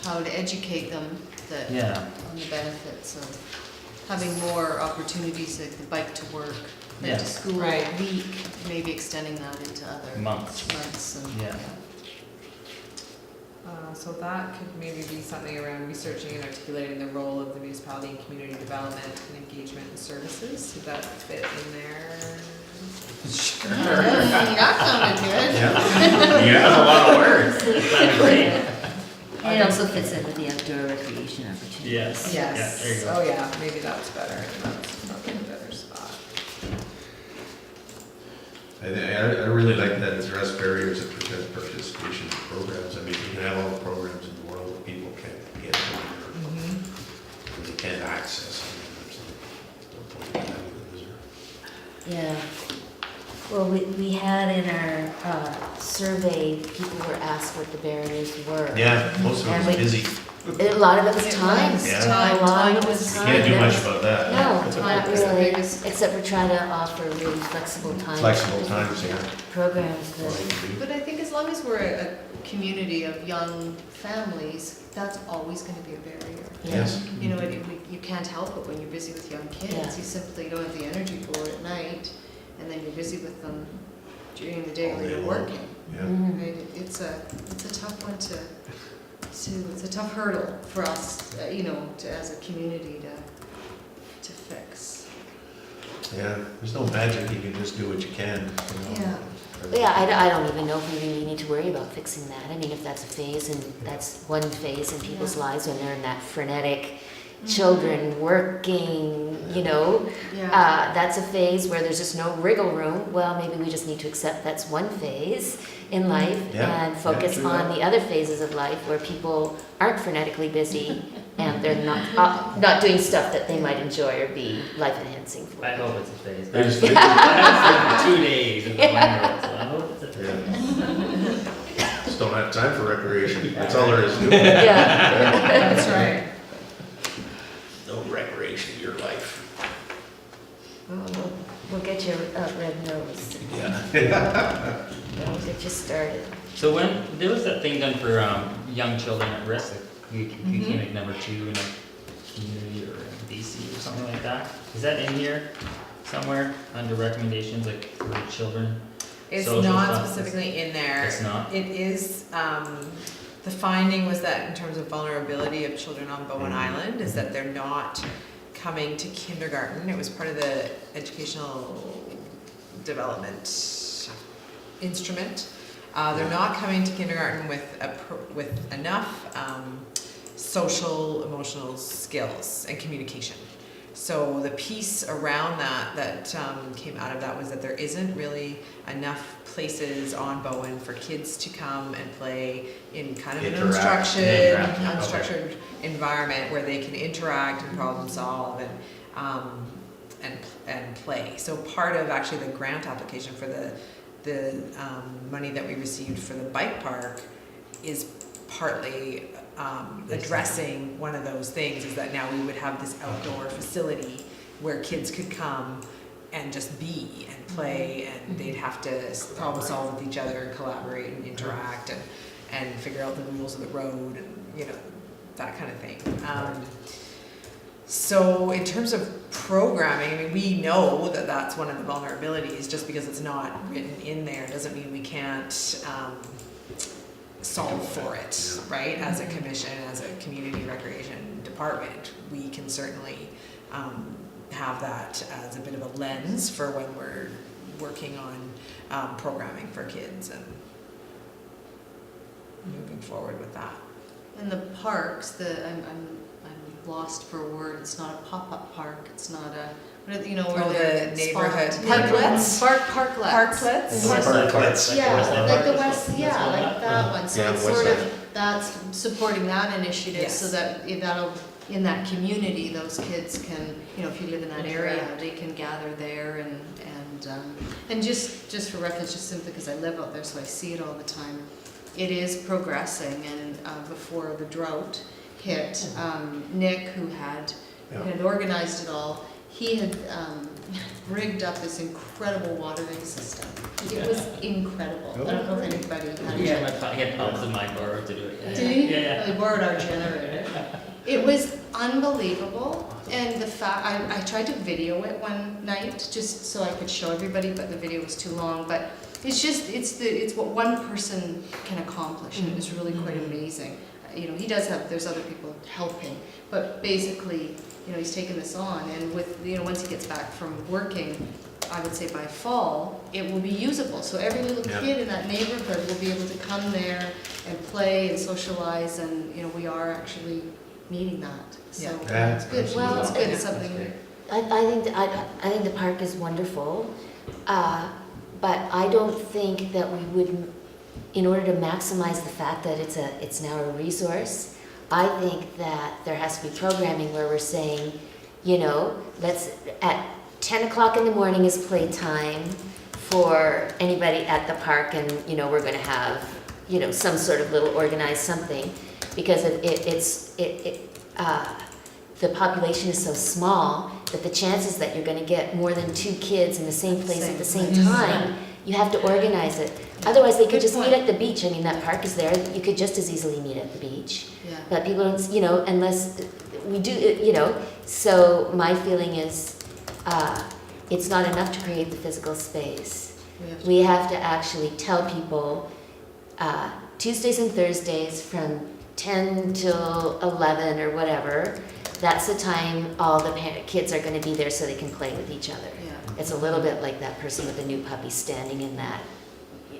how to educate them that Yeah. on the benefits of having more opportunities like the bike to work, bike Yeah. to school Right. week, maybe extending that into other Months. and Yeah. So that could maybe be something around researching and articulating the role of the municipality in community development and engagement and services. Would that fit in there? That sounded good. Yeah, a lot of words. That'd be great. And it also fits in with the outdoor recreation opportunities. Yes. Yeah, there you go. Oh, yeah, maybe that's better. That's probably a better spot. I really like that address barriers that prevent participation in programs. I mean, you can have all the programs in the world, but people can't get them or they can't access them. There's no point in having them, is there? Yeah. Well, we had in our survey, people were asked what the barriers were. Yeah, most of And it was we- busy. A lot of it was time. Yeah. A lot of it Time was was- You time. can't do There much was- about that. No, That's not was the really, biggest- except for trying to offer really flexible times. Flexible times, yeah. Programs All you that, can do. But I think as long as we're a community of young families, that's always gonna be a barrier. yeah. Yes. You know, you can't help it when you're busy with young kids. Yeah. You simply don't have the energy for it at night, and then you're busy with them during the day All when day you're long. working. Yeah. Mhm. Right? It's a tough one to, it's a tough hurdle for us, you know, as a community to fix. Yeah, there's no magic, you can just do what you can, you know. Yeah. But yeah, I don't even know if we really need to worry about fixing that. I mean, if that's a phase and that's one phase in people's Yeah. lives when they're in that frenetic, children working, you know, Yeah. that's a phase where there's just no wriggle room. Well, maybe we just need to accept that's one phase in life Yeah, and yeah, focus true on that. the other phases of life where people aren't frenetically busy and they're not doing stuff that they might enjoy or be life enhancing for. I hope it's a phase. They just- That's 2 days in the one-year-old, so I hope it's a phase. Yeah. Just don't have time for recreation, that's all there is to it. Yeah. That's right. No recreation in your life. We'll get you a red nose. Yeah. We'll get you started. So when, there was that thing done for young children at risk, like you came like number 2 in a community or in BC or something like that. Is that in here somewhere under recommendations, like for children? It's Social not stuff. specifically in there. It's not? It is, the finding was that in terms of vulnerability of children on Bowen Island, is that they're not coming to kindergarten. It was part of the educational development instrument. They're not coming to kindergarten with enough social, emotional skills and communication. So the piece around that came out of that was that there isn't really enough places on Bowen for kids to come and play in kind of an Interact. unstructured environment where they can interact and problem solve and play. So part of actually the grant application for the money that we received for the bike park is partly addressing one of those things, is that now we would have this outdoor facility where kids could come and just be and play, and they'd have to problem solve with each other and collaborate and interact and figure out the rules of the road and, you know, that kind of thing. So in terms of programming, I mean, we know that that's one of the vulnerabilities. Just because it's not written in there doesn't mean we can't solve for it, right? As a commission, as a community recreation department, we can certainly have that as a bit of a lens for when we're working on programming for kids and moving forward with that. And the parks, I'm lost for a word. It's not a pop-up park. It's not a, what are, you know, where Oh, they're the neighborhood spot- parklets? Parklets. Parklets? Parklets. Yeah, like the west, yeah, like that one. So Yeah, it's west sort side. of, that's supporting that initiative so Yes. that that'll, in that community, those kids can, you know, if you live in that area, Interact. they can gather there and just for reference, just simply because I live out there, so I see it all the time. It is progressing, and before the drought hit, Nick, who had organized it all, he had rigged up this incredible watering system. It was incredible. I don't know if anybody had it. Yeah, he had pumps in my borrow to do it. Did he? Yeah. They borrowed our generator. It was unbelievable, and the fact, I tried to video it one night, just so I could show everybody, but the video was too long, but it's what one person can accomplish, and it was really quite amazing. You know, he does have, there's other people helping, but basically, you know, he's taken this on, and with, you know, once he gets back from working, I would say by fall, it will be usable. So every little Yeah. kid in that neighborhood will be able to come there and play and socialize, and, you know, we are actually needing that. So Yeah. it's good. Well, It's good. It's That's something. great. I think the park is wonderful, but I don't think that we would, in order to maximize the fact that it's now a resource, I think that there has to be programming where we're saying, you know, at 10 o'clock in the morning is playtime for anybody at the park, and, you know, we're gonna have, you know, some sort of little organized something, because the population is so small that the chances that you're gonna get more than 2 kids in the same place at the same time, you have to organize it. Otherwise, they could Good just meet point. at the beach. I mean, that park is there, you could just as easily meet at the beach. Yeah. But people don't, you know, unless we do, you know, so my feeling is, it's not enough to create the physical space. We have to actually tell people, Tuesdays and Thursdays from 10 till 11 or whatever, that's the time all the kids are gonna be there so they can play with each other. Yeah. It's a little bit like that person with the new puppy standing in that,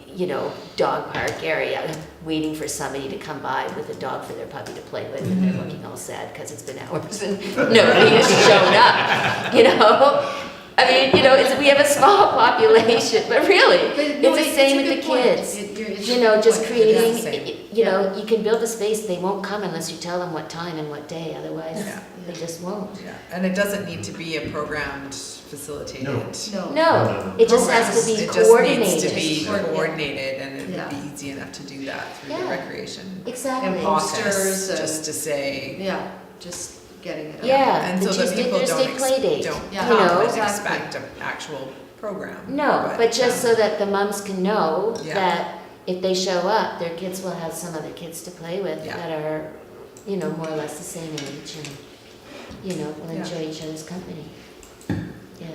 you know, dog park area, waiting for somebody to come by with a dog for their puppy to play with, and they're looking all sad because it's been hours and nobody has shown up, you know? I mean, you know, we have a small population, but really, But no, it's the same a with the good point. kids. It's You a know, good just point. creating, It's the same. you know, you can build a space, they won't come unless you tell them what time and what day, otherwise Yeah. they just won't. Yeah, and it doesn't need to be a programmed, facilitated. No. No, it just has to be It just needs coordinated. to be Coordinated. coordinated, and it Yeah. would be easy enough to do that through the Yeah. recreation Exactly. And posters office, and- just to say. Yeah, just getting it out. Yeah, And the so that Tuesday, people Thursday don't, play date. don't Yeah. come You know, and exactly. expect an actual program. No, but just so um, that the mums can know Yeah. that if they show up, their kids will have some other kids to play with Yeah. that are, you know, more or less the same age, and, you know, will Yeah. enjoy each other's company. Yeah.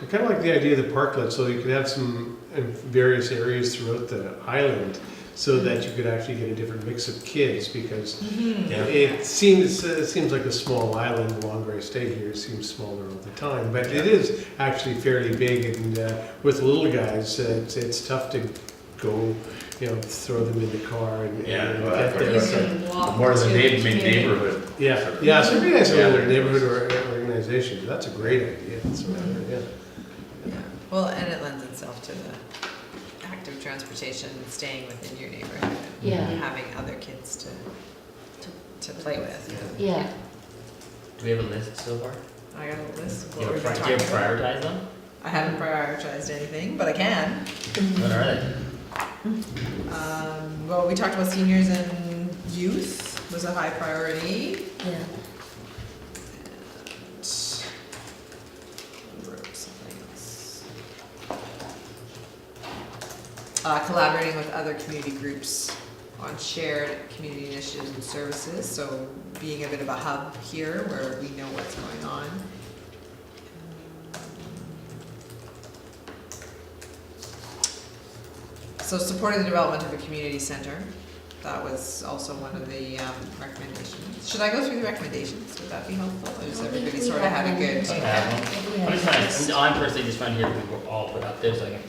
I kind of like the idea of the parklet, so you could have some in various areas throughout the island, so that you could actually get a different mix of kids, because Yeah. it seems like a small island. The longer I stay here, it seems smaller all the time, but it is actually fairly big, and with little guys, it's tough to go, you know, throw them in the car and Yeah, well, get that's there. You So, can walk More to than community. neighborhood. yeah, so maybe that's Yeah. another neighborhood or organization. That's a great idea. So, yeah. Yeah, well, and it lends itself to the active transportation, staying within your neighborhood, Yeah. and having other kids to play with. Yeah. Do we have a list so far? I got a list of Do what you we've have been do you talking have about. prioritized them? I haven't prioritized anything, but I can. What are they? Well, we talked about seniors and youth was a high priority. Yeah. Wrote something else. Collaborating with other community groups on shared community initiatives and services, so being a bit of a hub here where we know what's going on. So supporting the development of a community center, that was also one of the recommendations. Should I go through the recommendations? Would that be helpful? Or does I think everybody we sort of have have a them. good? I have one. I'm personally just trying to hear if we were all put up there, so I can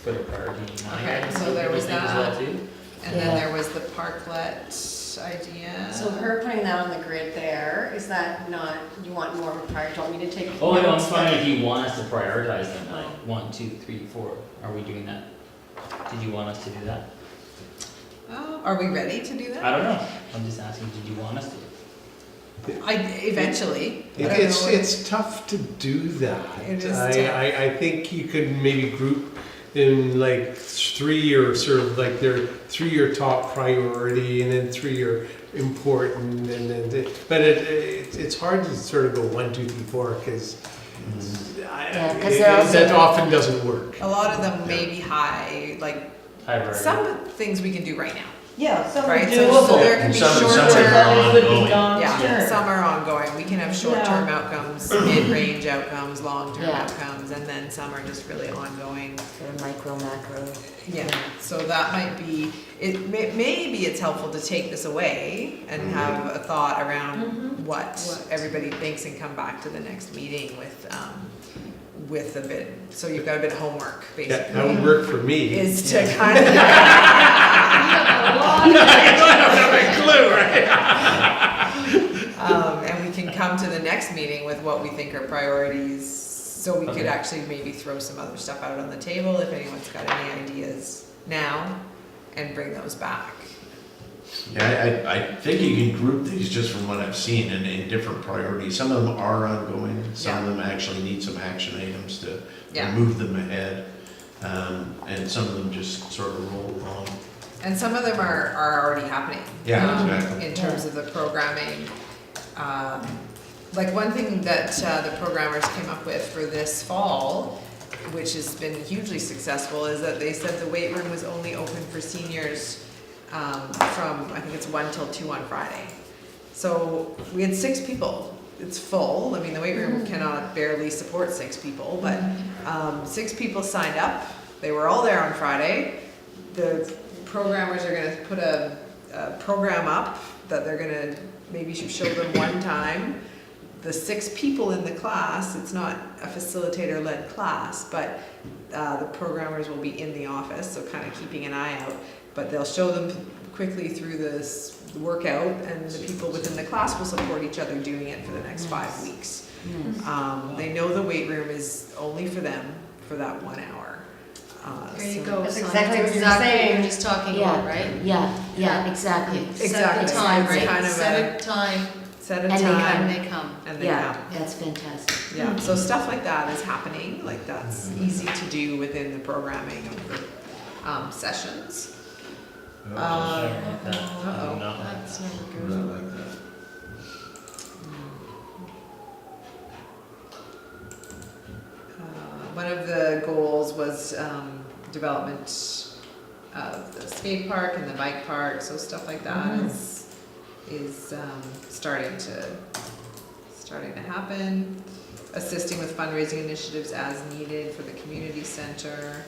put a priority in mind. Okay, so there was Everything as that. well too. And Yeah. then there was the parklet idea. So her putting that on the grid there, is that not, you want more of a priority, do you want me to take? Oh, no, I'm notes? fine if you want us to prioritize them, like 1, 2, 3, 4. Are we doing that? Did you want us to do that? Are we ready to do that? I don't know. I'm just asking, did you want us to? Eventually. I don't know. It's tough to do that. It is I think you could maybe group in like 3 or sort of like their 3 are top priority, and then 3 are important, and then but it's hard to sort of go 1, 2, 3, 4, because Yeah, 'cause they're also- That often doesn't work. A lot of them may be high, like, Hybrid. some things we can do right now, Yeah, some are right? doable. So there can And be some short are term. Others would be ongoing. gone, Yeah, sure. some are ongoing. We can have short-term outcomes, mid-range outcomes, long-term Yeah. outcomes, and then some are just really ongoing. Sort of micro, macro. Yeah, so that might be, maybe it's helpful to take this away and have a thought around what everybody thinks and come back to the next meeting with a bit, so you've got a bit of homework, That would basically, work for me. is to kind of. And we can come to the next meeting with what we think are priorities, so we could Okay. actually maybe throw some other stuff out on the table if anyone's got any ideas now, and bring those back. Yeah, I think you can group these just from what I've seen in different priorities. Some of them are ongoing, some of them actually need some action items to Yeah. move them ahead. And some of them just sort of roll along. And some of them are already happening. Yeah, exactly. In terms of the programming. Like one thing that the programmers came up with for this fall, which has been hugely successful, is that they said the weight room was only open for seniors from, I think it's 1 till 2 on Friday. So we had 6 people. It's full. I mean, the weight room cannot barely support 6 people, but 6 people signed up. They were all there on Friday. The programmers are gonna put a program up that they're gonna maybe show them one time. The 6 people in the class, it's not a facilitator-led class, but the programmers will be in the office, so kind of keeping an eye out. But they'll show them quickly through this workout, and the people within the class will support each other doing it for the next 5 weeks. Nice. They know the weight room is only for them for that 1 hour. There you So- go. That's Sonia. exactly what you're Exactly what saying. you're just talking about, right? Yeah, exactly. Set Exactly. the time, It's right? kind of Set a time, Set a And they time and they come. and they Yeah, come. that's fantastic. Yeah, so stuff like that is happening, like that's easy to do within the programming of the sessions. Sorry about that. Uh-oh. No. That's never Not good. like that. One of the goals was development of the skate park and the bike park, so stuff like that is starting to happen. Assisting with fundraising initiatives as needed for the community center.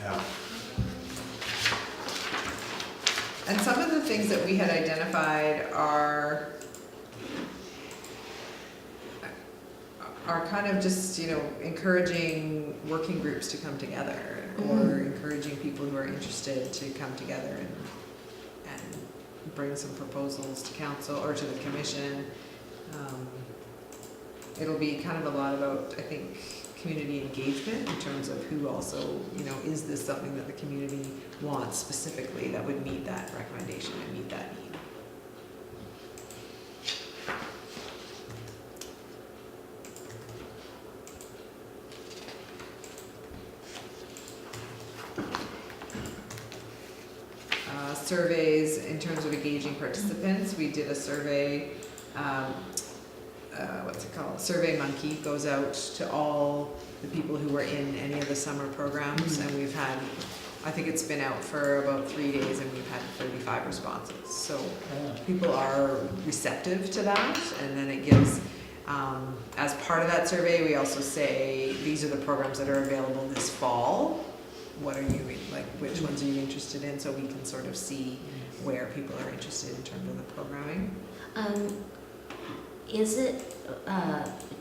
Yeah. And some of the things that we had identified are kind of just, you know, encouraging working groups to come together, or encouraging people who are interested to come together and bring some proposals to council or to the commission. It'll be kind of a lot about, I think, community engagement in terms of who also, you know, is this something that the community wants specifically that would meet that recommendation and meet that need. Surveys in terms of engaging participants, we did a survey, what's it called? Survey Monkey goes out to all the people who were in any of the summer programs, and we've had, I think it's been out for about 3 days, and we've had 35 responses. So people are receptive to that, and then it gives, as part of that survey, we also say, these are the programs that are available this fall. What are you, like, which ones are you interested in, so we can sort of see where people are interested in terms of the programming. Is it,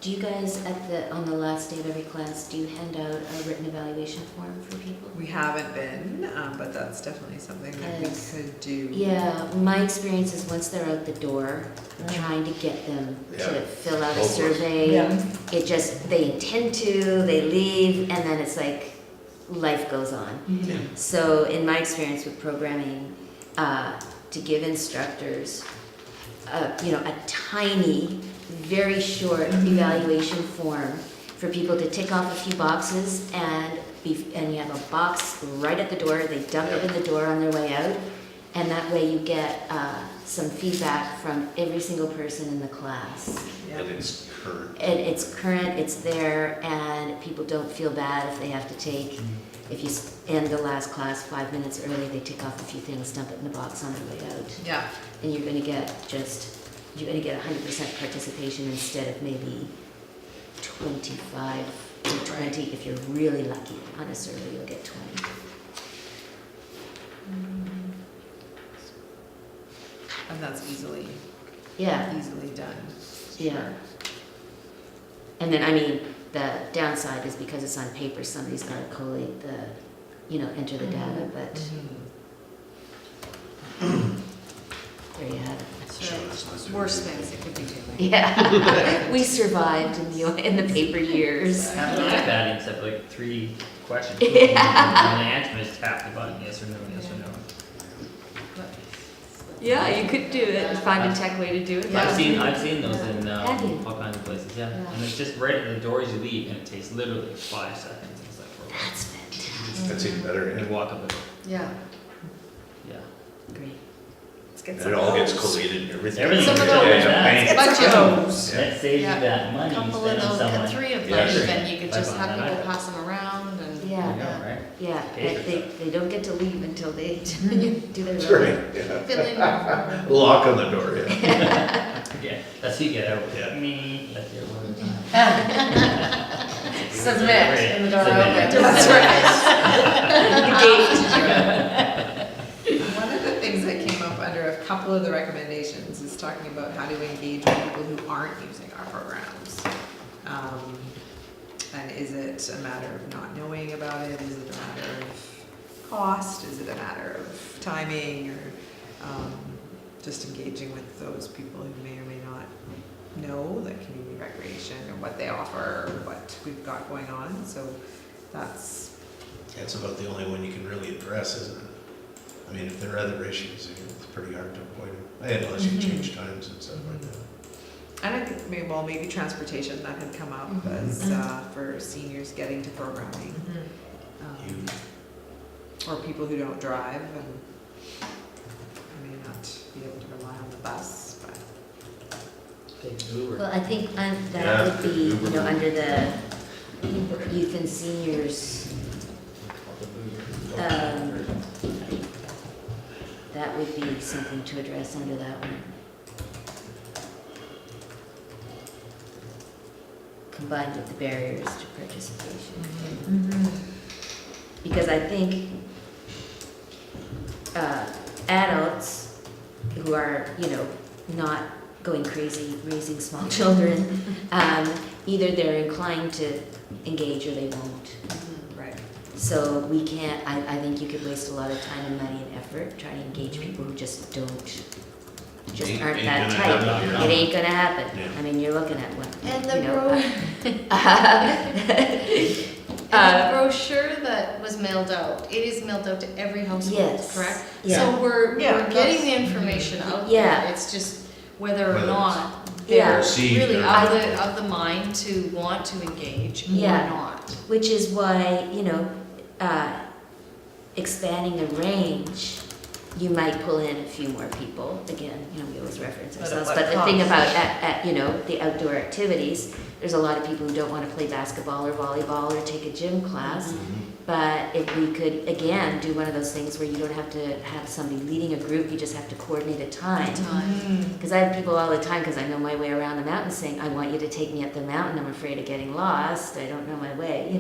do you guys on the last day of every class, do you hand out a written evaluation form for people? We haven't been, but that's definitely something that we Yes. could do. Yeah, my experience is once they're out the door, trying to get them to Yeah. fill out a Hopeless. survey. Yeah. It just, they intend to, they leave, and then it's like, life goes on. Yeah. So in my experience with programming, to give instructors, you know, a tiny, very short evaluation form for people to tick off a few boxes, and you have a box right at the door, they dump it in the door on their way out, And that way you get some feedback from every single person in the class. And it's current. And it's current, it's there, and people don't feel bad if they have to take, if you end the last class 5 minutes early, they take off a few things, dump it in the box on their way out. Yeah. And you're gonna get 100% participation instead of maybe 25 to 20. If you're really lucky on a survey, you'll get 20. And that's easily Yeah, done. yeah. And then, I mean, the downside is because it's on paper, somebody's gotta collate the, enter the data, but there you have it. Sure. Worse things it could be doing. Yeah, we survived in the paper years. Have an iPad except like 3 questions. And the answer is tap the button, yes or no, yes or no. Yeah, you could do it, find a tech way to do it. I've seen those in Have you? all kinds of places, yeah. Yeah. And it's just right at the door as you leave, and it takes literally 5 seconds. It's like, That's fantastic. That's even better. and walk up the door. Yeah. Yeah. Great. Let's get And some it of all gets those. collated and everything. Everything. Some of Yeah, those. yeah, Yeah. bank. Bunch of those. That saves Yeah. you that A money you couple of spend on those, someone. and 3 of Yeah, them, sure. then you could just Like have on people an pass them around and. There you Yeah, go, right? yeah, they don't get to leave until they do their. That's right, yeah. Fill in your form. Lock on the door, yeah. Yeah, that's who you get out with. Yeah. Me, that's your one time. Submit in the door Submit. open. That's One of the things that came up under a couple of the recommendations is talking about how to engage with people who aren't using our programs. And is it a matter of not knowing about it? Is it a matter of cost? Is it a matter of timing or just engaging with those people who may or may not know that community recreation or what they offer or what we've got going on? So that's, That's about the only one you can really address, isn't it? I mean, if there are other issues, it's pretty hard to avoid them. Unless you change times and stuff like that. and I think maybe transportation that had come up as for seniors getting to programming. You, Or people who don't drive and may not be able to rely on the bus, but. Take Uber. Well, I think Yeah, that would be, Uber. under the youth and seniors, that would be something to address under that one. Combined with the barriers to participation. Because I think adults who are, not going crazy raising small children, either they're inclined to engage or they won't. Right. So we can't, I think you could waste a lot of time and money and effort trying to engage people who just aren't Ain't that gonna type. happen. It ain't gonna happen. Yeah. I mean, you're looking at one. And you know, And the brochure that was mailed out, it is mailed out to every household, Yes. correct? Yeah. So we're Yeah, getting the information out Yeah. there, it's just whether or Whether not Yeah. they're Received really or- of the mind to want to engage or Yeah. not. Which is why, expanding the range, you might pull in a few more people. Again, we always reference But at ourselves. what But the thing cost? about, the outdoor activities, there's a lot of people who don't want to play basketball or volleyball or take a gym class. But if we could, again, do one of those things where you don't have to have somebody leading a group, you just have to coordinate a time. Because I have people all the time, because I know my way around the mountain, saying, I want you to take me up the mountain, I'm afraid of getting lost, I don't know my way,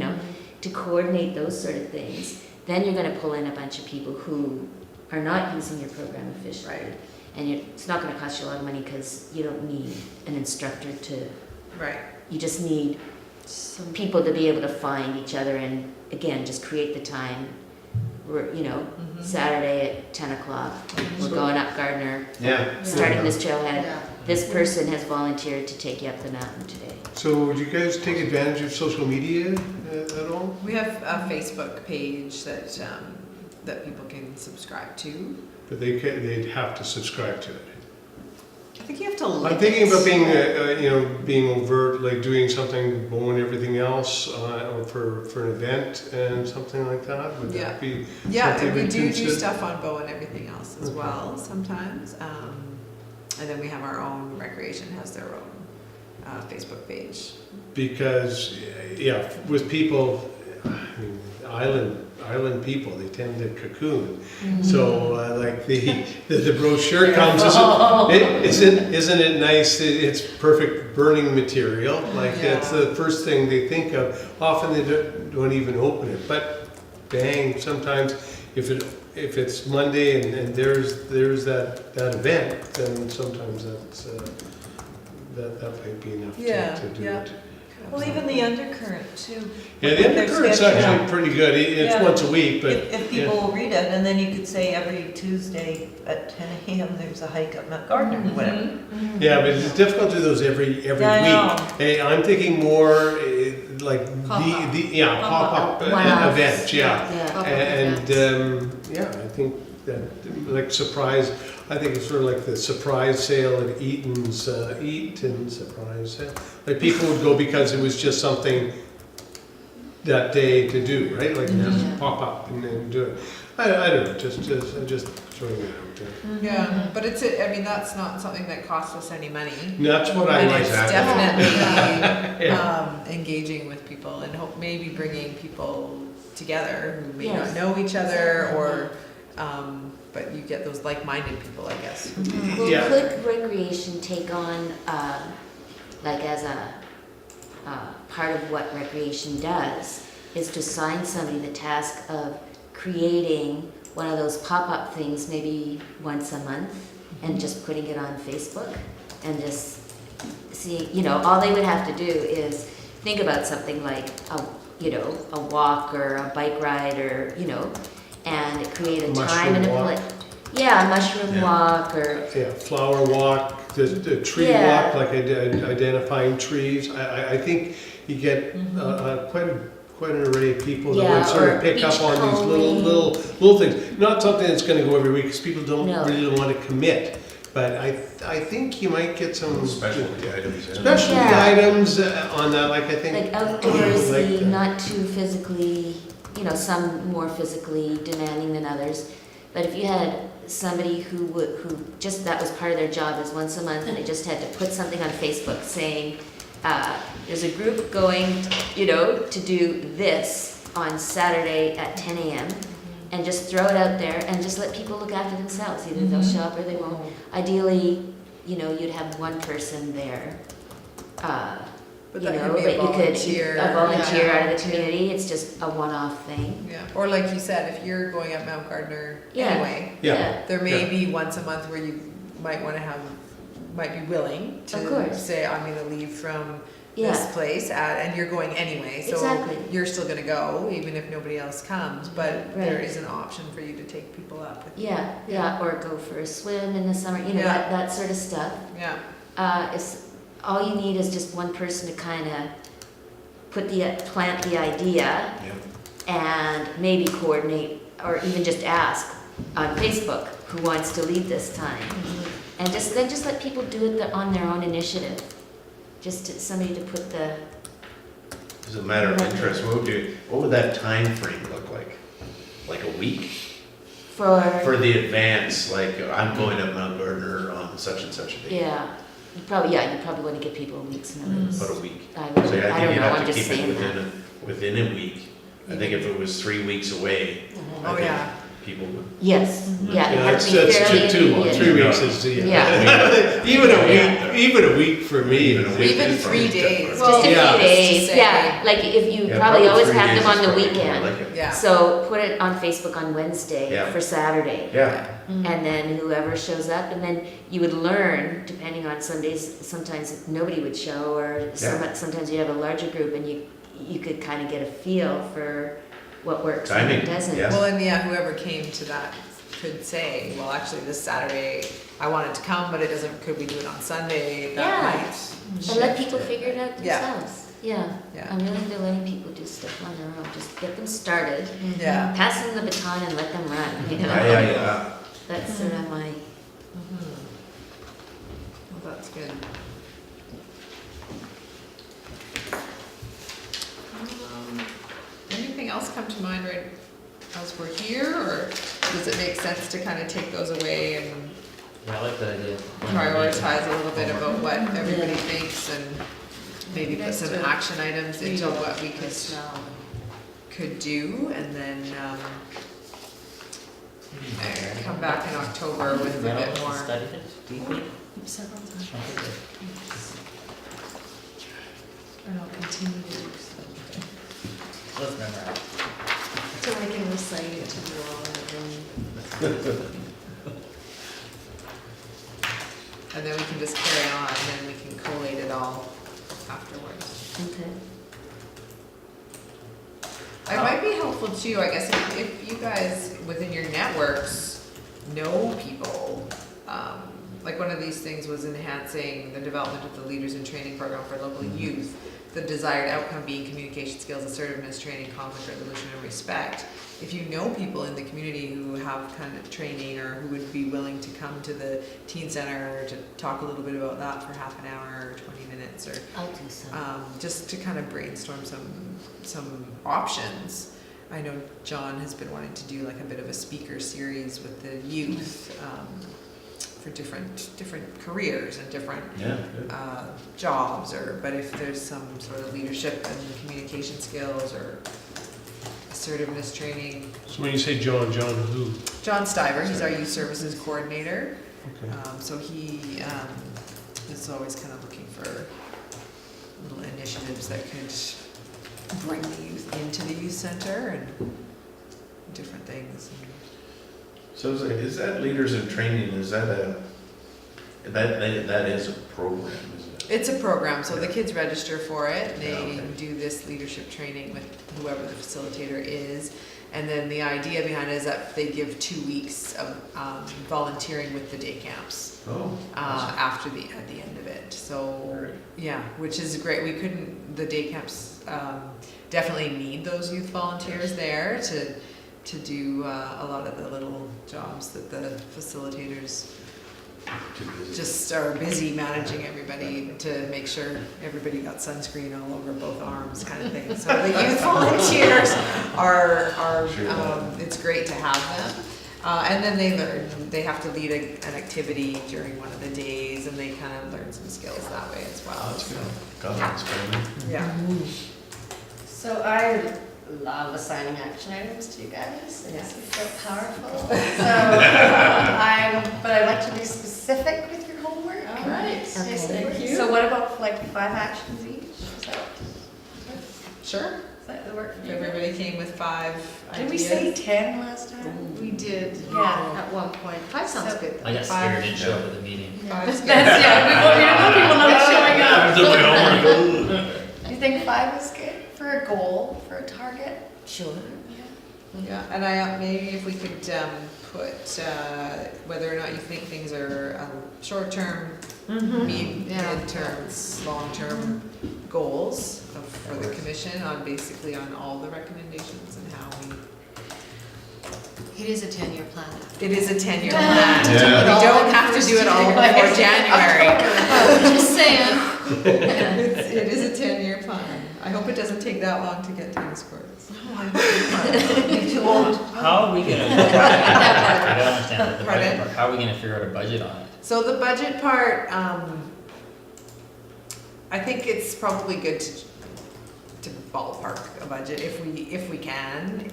to coordinate those sort of things. Then you're gonna pull in a bunch of people who are not using your program efficiently. Right. And it's not gonna cost you a lot of money, because you don't need an instructor to, Right. you just need Some people to be able to find each other and, again, just create the time. We're, Saturday at 10 o'clock, we're going up Gardner, Yeah. starting this trailhead. Yeah. This person has volunteered to take you up the mountain today. So do you guys take advantage of social media at all? We have a Facebook page that people can subscribe to. But they'd have to subscribe to it. I think you have to limit. I'm thinking about being, being overt, like doing something, mowing everything else, or for an event and something like that. Would Yeah. that be Yeah, something and we we'd do consider? stuff on Bow and everything else as Okay. well sometimes. And then we have our own, Recreation has their own Facebook page. Because, yeah, with people, I mean, island people, they tend to cocoon. So, like the brochure comes, isn't it nice? It's perfect burning material. Like that's the first thing they think of. Often they don't even open it. But bang, sometimes if it's Monday and there's that event, then sometimes that might be enough Yeah, to do yeah. it. Well, even the undercurrent too. Yeah, the When they're undercurrent's sketching actually out. pretty good. It's Yeah. once a week, but If people will read it, and then you could say every Tuesday at 10 AM, there's a hike up Mount Gardner, or whatever. yeah, but it's difficult to do those every Yeah, I know. week. Hey, I'm thinking more like Pop-up. pop-up One-offs. events, yeah. Yeah. Pop-up And events. yeah, I think that like surprise. I think it's sort of like the surprise sale at Eaton's, Eaton surprise sale. Like people would go because it was just something that day to do, right? Like just pop up and then do it. I don't know, just throwing it out there. Yeah, but that's not something that costs us any money. And that's what I And like. it's definitely engaging with people and maybe bringing people together who may Yes. not know each other or, but you get those like-minded people, I guess. Well, Yeah. could recreation take on, like as a part of what recreation does, is to assign somebody the task of creating one of those pop-up things maybe once a month and just putting it on Facebook and just see, all they would have to do is think about something like a walk or a bike ride or, and create a time and a Mushroom walk. place. Yeah, a mushroom Yeah. walk or, Yeah, flower walk, the tree Yeah. walk, like identifying trees. I think you get quite an array of people that Yeah, would sort or of pick up beach on these combing. little things. Not something that's going to go every week because people No. really don't want to commit. But I think you might get some Specialty items. yeah. specialty Yeah. items on that. Like I think like outdoorsy, like that. not too physically, some more physically demanding than others. But if you had somebody who just, that was part of their job, is once a month, and they just had to put something on Facebook saying, there's a group going, to do this on Saturday at 10 a.m. and just throw it out there and just let people look after themselves. Either they'll show up or they won't. Ideally, you'd have one person there. But that could be a volunteer. A volunteer Yeah. out of the community. It's just a one-off thing. Yeah, or like you said, if you're going up Mount Gardner Yeah. anyway, Yeah. there may Yeah. be once a month where you might be willing Of to course. say, I'm gonna leave from Yeah. this place and you're going anyway, so Exactly. you're still gonna go, even if nobody else comes, but there Right. is an option for you to take people up. Yeah, or go for a swim in the summer, Yeah. that sort of stuff. Yeah, All you need is just one person to kind of plant the idea Yeah. and maybe coordinate, or even just ask on Facebook who wants to lead this time. And just let people do it on their own initiative. Somebody to put the, As a matter of interest, what would that time frame look like? Like a week? For the advance, like I'm going up Mount Gardner on such and such a day. yeah, you probably want to give people a week's notice. About a week. I So I don't think know, you'd have I'm to just keep it saying that. within a week. I think if it was 3 weeks away, I oh think yeah, people would. Yes, yeah, it Yeah, had that's to be fairly too long. immediate. 3 weeks is Yeah. even a week for me. Even a week Even is 3 probably days. different. Well, Just a Yeah. few days, Just to yeah, say- like if you Yeah, probably always 3 have days them on is the probably more weekend. like it. yeah. So put it on Facebook on Wednesday Yeah. for Saturday. Yeah, And then whoever shows up, and then you would learn, depending on some days, sometimes nobody would show, or sometimes you have a larger group and you could kind of get a feel for what works and Timing, what doesn't. yeah. Well, and whoever came to that could say, well, actually this Saturday, I wanted to come, but could we do it on Sunday that Yeah. night? And let people figure it out Yeah. themselves. Yeah, Yeah. I'm really into letting people do stuff on their own, just get them started, Yeah. pass them the baton and let them run, yeah, yeah. That's sort of my, good. Anything else come to mind right as we're here, or does it make sense to kind of take those away and Yeah, I like that idea. prioritize a little bit about what everybody thinks and maybe put Nice some to action items into read what we could do, and then, come back in October with a bit Reynolds more. studied it deeply. Several times. Okay, good. And I'll continue to do so. Let's memorize. So I can recite it to you all and And then we can just carry on, and then we can collate it all afterwards. Okay. It might be helpful too, I guess, if you guys within your networks know people, like one of these things was enhancing the development of the Leaders in Training program for local youth. The desired outcome being communication skills, assertiveness, training, conflict resolution, and respect. If you know people in the community who have kind of training or who would be willing to come to the teen center to talk a little bit about that for half an hour or 20 minutes, or I'll do some. just to kind of brainstorm some options. I know John has been wanting to do like a bit of a speaker series with the youth for different careers and different Yeah, good. jobs, but if there's some sort of leadership and communication skills or assertiveness training. So when you say John who? John Stiver, he's our youth services coordinator. Okay. So he is always kind of looking for little initiatives that could bring the youth into the youth center and different things. So is that Leaders in Training, is that that is a program, isn't it? It's a program, so the kids register for it. They Yeah, okay. do this leadership training with whoever the facilitator is. And then the idea behind it is that they give 2 weeks of volunteering with the day camps. Oh. At the end of it. So, yeah, which is great. The day camps definitely need those youth volunteers there to do a lot of the little jobs that the facilitators Too busy. just are busy managing everybody to make sure everybody got sunscreen all over both arms kind of thing. So the youth volunteers are Sure. it's great to have them. And then they have to lead an activity during one of the days, and they kind of learn some skills that way as well. That's So, good. God, that's good. yeah. So I love assigning action items to you guys. It makes me feel powerful. So but I like to be specific with your homework. All right. Okay. Thank you. So what about like 5 actions each? Sure. Does that work for If you? everybody came with 5 Did we ideas. say 10 last time? we did, Yeah. at one point. 5 sounds So- good. I got scared, didn't show up at the meeting. Five's good. Yeah, we want people not showing up. up. Do you think 5 is good for a goal, for a target? Sure. Yeah, and I, maybe if we could put whether or not you think things are short-term, mid-term, long-term goals for the commission on basically on all the recommendations and how we. It is a 10-year plan. It is a 10-year plan. Yeah. We don't have to do it all before January. Just saying. It is a 10-year plan. I hope it doesn't take that long to get tennis courts. You're too old. How are we gonna, I don't understand the Pardon? budget part, how are we gonna figure out a budget on it? So the budget part, I think it's probably good to ballpark a budget if we can.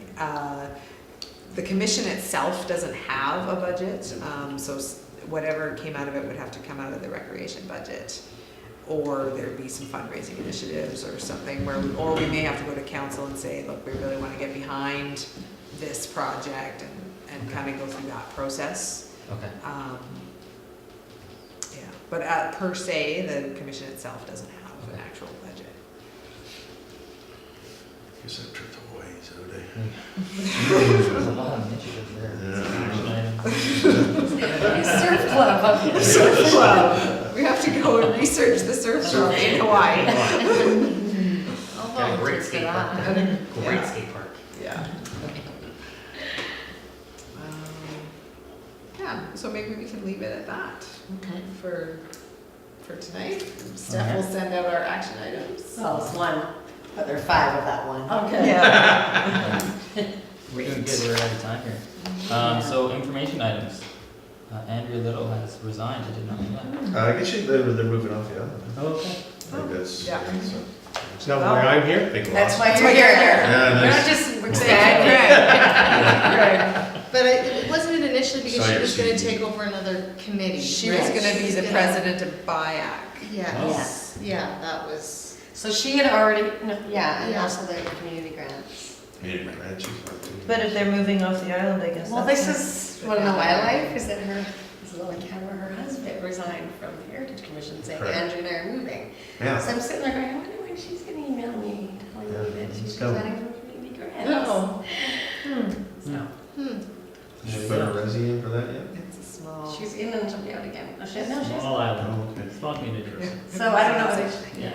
The commission itself doesn't have a budget, so whatever came out of it would have to come out of the recreation budget. Or there'd be some fundraising initiatives or something or we may have to go to council and say, look, we really want to get behind this project and kind of go through that process. Okay. Yeah, but per se, the commission itself doesn't have an actual budget. Guess I tripped away, so they. There's a lot of initiatives there. Yeah. Surf club. Surf club. We have to go and research the surf club in Hawaii. I'll Got a volunteer great for skate that. park. Great Yeah. skate park. Yeah. Yeah, so maybe we can leave it at that Okay. for for tonight. Steph will send out our action items. So it's one, but there are 5 of that one. Okay. Yeah. We're doing good, we're out of time here. So information items. Andrea Little has resigned, I did not know that. I guess they're moving off the island. Okay. I think that's, Yeah. Is that why I'm here? big That's loss. why you're here. Yeah, We're not nice. just Greg. Greg. But it wasn't it initially because Saw she your was gonna CV. take over another committee. She was right? gonna She be was the gonna- president of BIAC. Yes, yeah, that was, So she had already, no, yeah, and Yeah. also the community grants. Community grants, she's not doing But if they're moving off the island, I guess Well, that's. this is, wanna know my life, is that her, this is Lily Cadwell, her husband resigned from the Heritage Commission saying Correct. Andrew and I are moving. Yeah. So I'm sitting there going, I wonder when she's gonna email me telling Yeah, me that let's she's go. resigning from community grants. No. So, Did you put a resi in for that yet? It's a small. she's in and she'll be out again. No, she, no, she's, Small island, Oh, okay. small community. so I don't know what it, Yeah.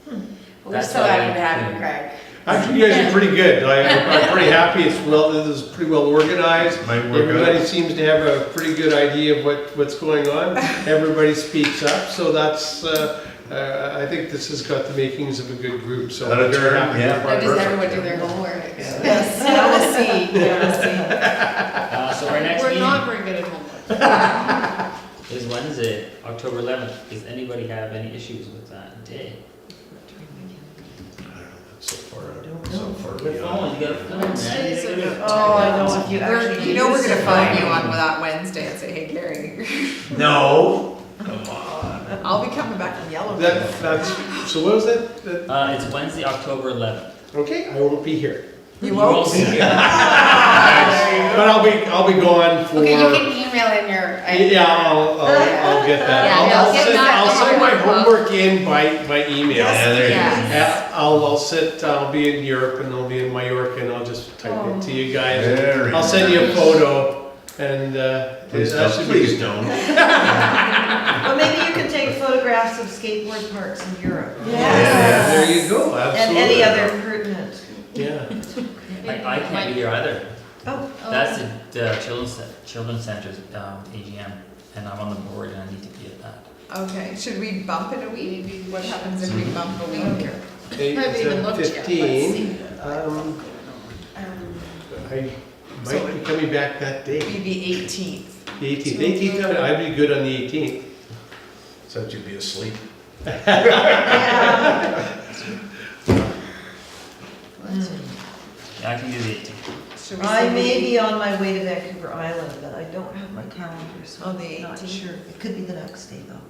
But we're That's so why happy we- to have you, Greg. Actually, you guys are pretty good. I'm pretty happy. This is pretty well organized. Might work Everybody out. seems to have a pretty good idea of what's going on. Everybody speaks up, so that's, I think this has got the makings of a good group, so Out of I'm very turn, happy. yeah. Now, does Perfect. everyone do their homework? Yes, now we'll see, now we'll see. So our next we're meeting not very good at homework. is Wednesday, October 11th. Does anybody have any issues with that day? I don't know, that's so far out. Don't So know. far Good beyond. phone, you got a phone, man. Wednesdays You are gotta- good. Oh, I know, if you We're- actually. You know we're use gonna it. phone you on that Wednesday and say, hey, Gary, No, come on. I'll be coming back in yellow. That's, so what was that? It's Wednesday, October 11th. Okay, I won't be here. You won't? be here. But I'll be gone for. Okay, you can email in your. Yeah, I'll get that. Yeah, I'll get send, that I'll send my homework. homework in by email. Yeah, there you go. Yes. I'll be in Europe and I'll be in Mallorca and I'll just type it to you guys. Very I'll send you a nice. photo and, Please that don't, should be please good. don't. Well, maybe you can take photographs of skateboard parks in Europe. Yeah, there you go, And absolutely. any other pertinent. Yeah. I can't be here either. Oh, That's the children's center's AGM, and I'm on the board and I need to be at that. Okay, should we bump it a week? What happens if we bump a week? Haven't even looked yet, let's 15, I So might be coming back that day, Maybe the 18th. the 18th. I'd be good on the 18th. Except you'd be asleep. yeah. Yeah, I can do the 18th. Should we I say may the- be on my way to Vancouver Island, but I don't have my calendar, so Oh, the I'm not 18th? sure. It could be the next day though.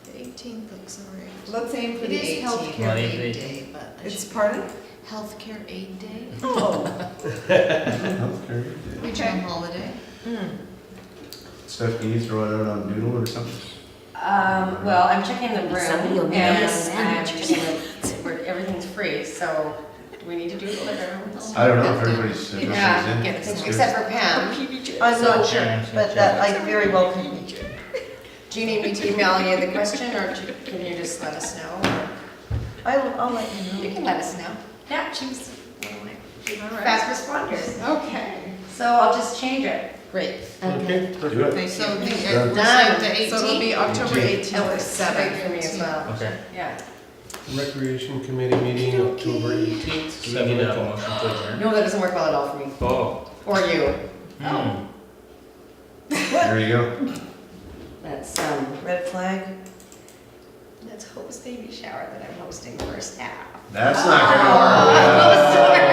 The 18th looks alright. Let's aim for It the is 18th. healthcare Well, aid they- day, but. I It's should- pardon? Healthcare aid day, Oh. which on holiday. Steph, can you throw it out on Doodle or something? Well, I'm checking the Somebody will room make and us I'm sandwiches. checking everything's free, so do we need to do it with everyone's? I don't know if everybody's interested Yeah, in. except for Pam. I'm not sure, Yeah, but that I very well can be. Do you need me to email you the question or can you just let us know? I'll let you You know. can let us know. Yeah, she's one of my All right. fast responders. Okay. So I'll just change it. Great. Okay, Do perfect. it. So Thank the, you. we're Done. saying the So it'll be 18th. October 18th That at works 7. great for me as well. Okay. Yeah. Recreation Committee meeting October 18th, Do we 7 need a o'clock. motion to adjourn? No, that doesn't work well at all for me. Oh. Or you. Hmm. There you go. That's, Red flag. that's host baby shower that I'm hosting for staff. That's not Oh, gonna sorry. No,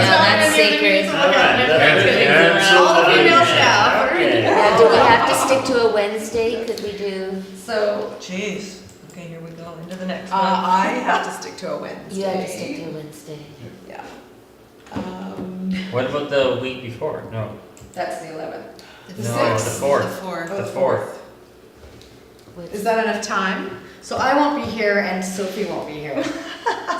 that's sacred. All right, that's- All the female Okay. staff. Okay. Now, do we have to stick to a Wednesday? Could we do, So, Jeez. Okay, here we go, into the next one. I have to stick to a Wednesday. you have to stick to a Wednesday? Yeah. What about the week before? No, that's the 11th. The no, the 6th. 4th. Oh, The 4th. What's- Is that enough time? So I won't be here and Sophie won't be here.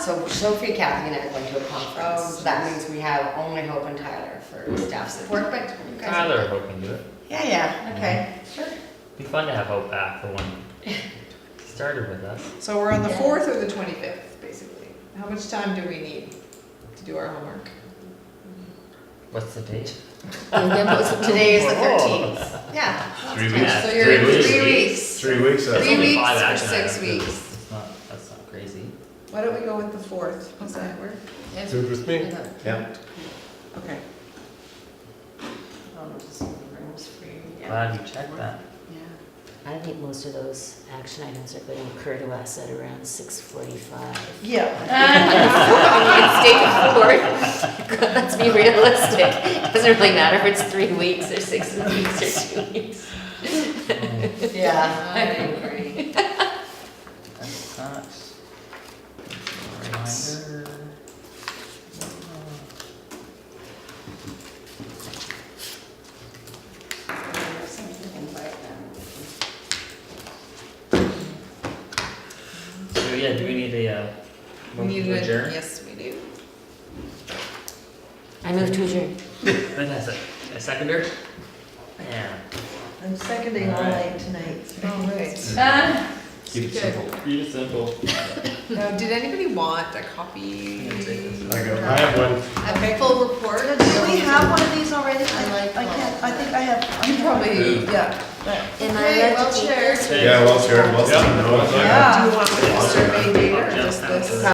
So Sophie, Kathy and I are going to a conference. Oh, So that means we have only Hope and Tyler for staff support, but you guys. Tyler, hoping to do it. Yeah, okay, sure. Be fun to have Hope back for one. He started with us. So we're on the Yeah. 4th or the 25th, basically. How much time do we need to do our homework? What's the date? Today is the Oh. 13th. Yeah. 3 So weeks. you're in 3 3 weeks. 3 weeks, That's Three only weeks 5 or action 6 items. weeks? That's not crazy. Why don't we go with the 4th? Does that work? Good with me. yeah. Okay. Rooms free. Yeah. Glad you checked that. Yeah. I think most of those action items are going to occur to us at around 6:45. Yeah. State forward. Let's be realistic. It doesn't really matter if it's 3 weeks or 6 weeks or 2 weeks. Yeah, I agree. That's that. Reminder. So yeah, do we need a We motion need to to adjourn? Yes, we do. I move to adjourn. Vanessa, a seconder? Yeah. I'm seconding all night tonight. All right. Keep it simple. Keep it simple. Now, did anybody want a copy? I have one. Okay. Full report. Do we have one of these already? I like I can't, I think I have. You probably, yeah. Am I Okay, allowed well to take shared. this? Yeah, well, sure, well, Yeah. Do Yeah. you want like a survey data or just this?